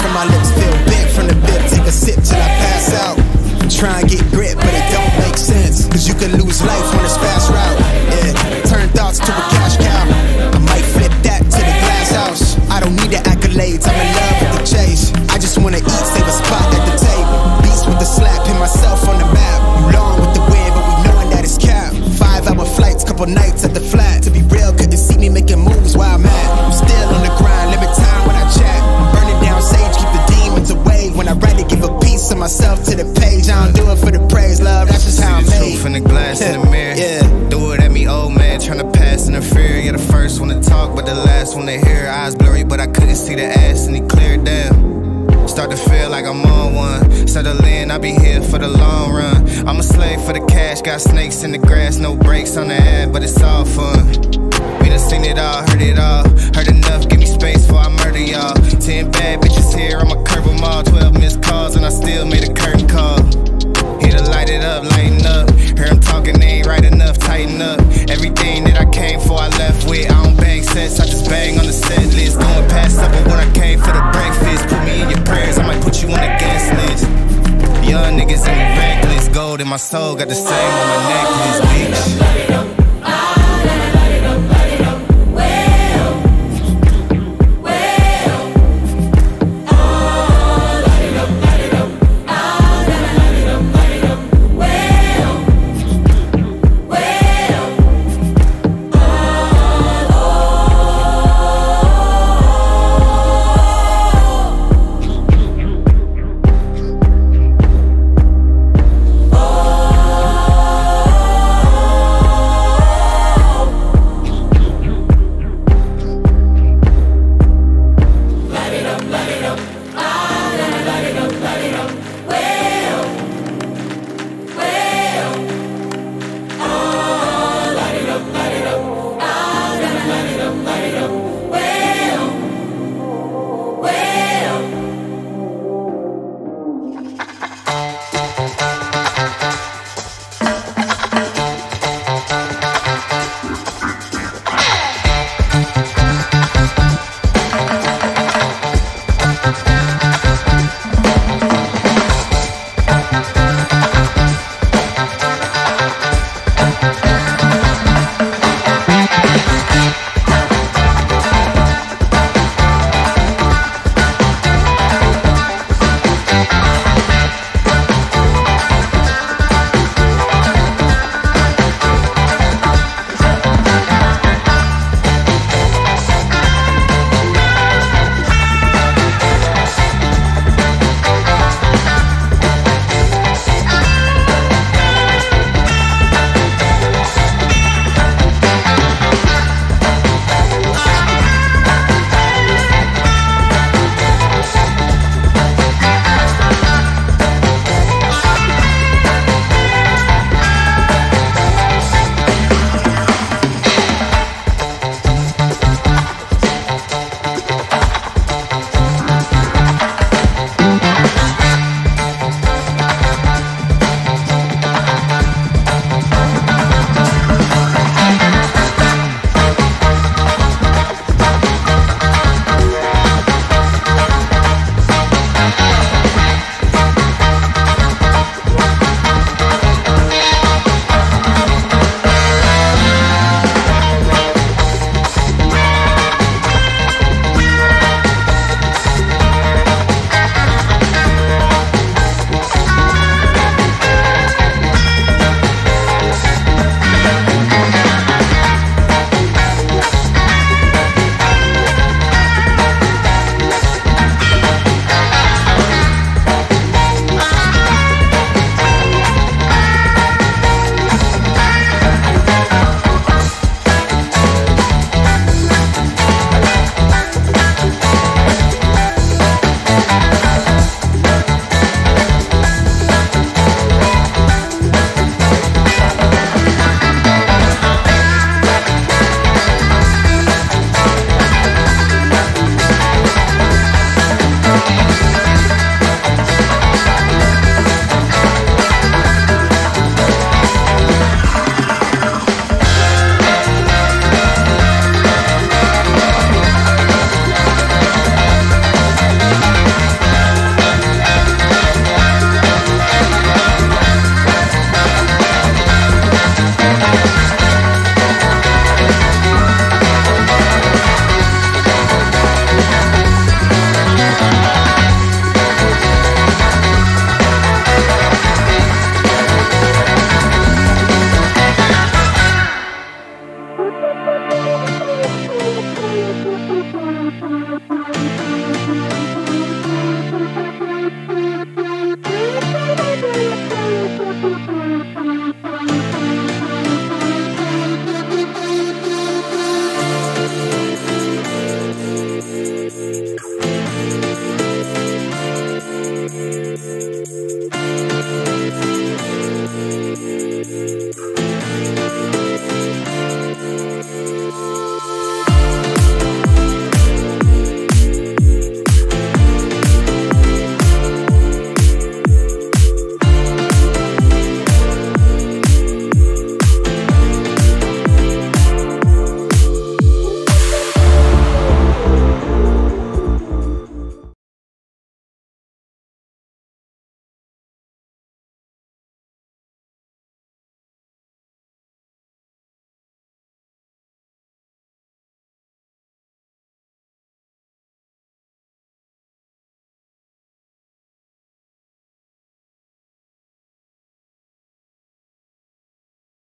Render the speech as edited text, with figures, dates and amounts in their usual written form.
from my lips feel bent from the bib. Take a sip till I pass out. Try and get grit, but it don't make sense. Cause you can lose life on this fast route. Yeah, turn thoughts to a cash cow. I might flip that to the glass house. I don't need the accolades, I'm in love with the chase. I just wanna eat, save a spot at the table. Beats with the slap, hit myself on the map. You long with the wind, but we knowing that it's cap. 5-hour flights, couple nights at the flat. To be real, couldn't see me making moves while I'm at. I'm still on the grind, limit time when I chat. I'm burning down sage, keep the demons away. When I write it, give a piece of myself to the page. I don't do it for the praise, love, that's just how I'm made. Truth in the glass in the mirror. Do it at me, old man, tryna pass in the fear. You're the first one to talk, but the last one to hear. Eyes blurry, but I couldn't see the ass, and he cleared down. Start to feel like I'm on one. Settle in, I'll be here for the long run. I'm a slave for the cash, got snakes in the grass, no brakes on the ad, but it's all fun. We done seen it all, heard it all. Heard enough, give me space before I murder y'all. 10 bad bitches here, I'ma curb them all. 12 missed calls, and I still made a curtain call. Here to light it up, lighten up. Hear him talking, they ain't right enough, tighten up. Everything that I came for, I left with. I don't bang sets, I just bang on the set list. Going past supper when I came for the breakfast. Put me in your prayers, I might put you on the guest list. Young niggas and me reckless. Gold in my soul, got the same on my necklace.